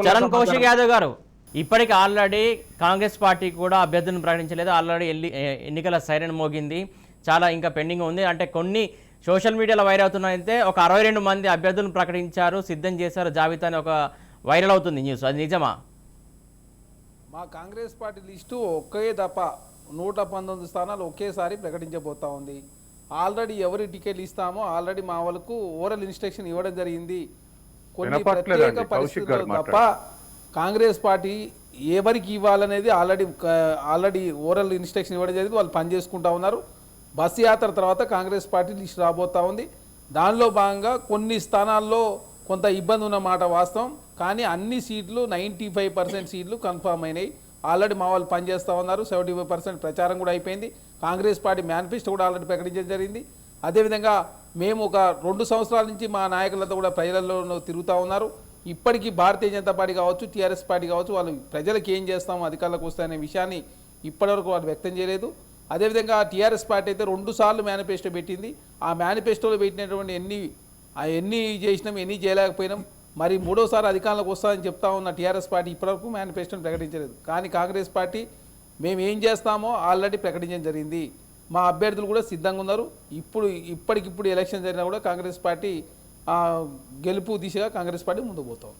చరణ్ కౌశిక్ యాదవ్ గారు ఇప్పటికి already Congress party కూడా అభ్యర్థులను ప్రకటించలేదు. ఆల్రెడీ ఎన్నికల సైరన్ మోగింది, చాలా ఇంకా పెండింగ్ ఉంది. అంటే కొన్ని సోషల్ మీడియాలో వైరల్ అవుతున్నాయంటే ఒక 62 మంది అభ్యర్థులను ప్రకటించారు, సిద్ధం చేశారు జాబితా అని ఒక వైరల్ అవుతుంది న్యూస్. అది నిజమా? మా కాంగ్రెస్ పార్టీ లిస్టు ఒకే దఫ 119 స్థానాలు ఒకేసారి ప్రకటించబోతా ఉంది. ఆల్రెడీ ఎవరి టికెట్లు ఇస్తామో ఆల్రెడీ మా వాళ్ళకు ఓరల్ ఇన్స్ట్రక్షన్ ఇవ్వడం జరిగింది. కొన్ని ప్రత్యేక పరిస్థితుల్లో తప్ప కాంగ్రెస్ పార్టీ ఎవరికి ఇవ్వాలనేది ఆల్రెడీ ఓరల్ ఇన్స్ట్రక్షన్ ఇవ్వడం జరిగింది. వాళ్ళు పనిచేసుకుంటా ఉన్నారు. బస్సు యాత్ర తర్వాత కాంగ్రెస్ పార్టీ లిస్ట్ రాబోతా ఉంది. దానిలో భాగంగా కొన్ని స్థానాల్లో కొంత ఇబ్బంది ఉన్న మాట వాస్తవం. కానీ అన్ని సీట్లు 95% సీట్లు కన్ఫామ్ అయినాయి. ఆల్రెడీ మా వాళ్ళు పనిచేస్తూ ఉన్నారు. 75% ప్రచారం కూడా అయిపోయింది. కాంగ్రెస్ పార్టీ మేనిఫెస్టో కూడా ఆల్రెడీ ప్రకటించడం జరిగింది. అదేవిధంగా మేము ఒక 2 సంవత్సరాల నుంచి మా నాయకులతో కూడా ప్రజలలో తిరుగుతూ ఉన్నారు. ఇప్పటికీ భారతీయ జనతా పార్టీ కావచ్చు, టీఆర్ఎస్ పార్టీ కావచ్చు, వాళ్ళు ప్రజలకు ఏం చేస్తాము అధికారులకు వస్తాయనే విషయాన్ని ఇప్పటివరకు వాళ్ళు వ్యక్తం చేయలేదు. అదేవిధంగా టీఆర్ఎస్ పార్టీ అయితే 2 సార్లు మేనిఫెస్టో పెట్టింది. ఆ మేనిఫెస్టోలో పెట్టినటువంటి ఎన్ని చేసినాం, ఎన్ని చేయలేకపోయినాం. మరి 3వసారి అధికారంలోకి వస్తామని చెప్తా ఉన్న టీఆర్ఎస్ పార్టీ ఇప్పటివరకు మేనిఫెస్టోని ప్రకటించలేదు. కానీ కాంగ్రెస్ పార్టీ మేము ఏం చేస్తామో ఆల్రెడీ ప్రకటించడం జరిగింది. మా అభ్యర్థులు కూడా సిద్ధంగా ఉన్నారు. ఇప్పటికిప్పుడు ఎలక్షన్ జరిగినా కూడా కాంగ్రెస్ పార్టీ గెలుపు దిశగా కాంగ్రెస్ పార్టీ ముందుకు పోతాం.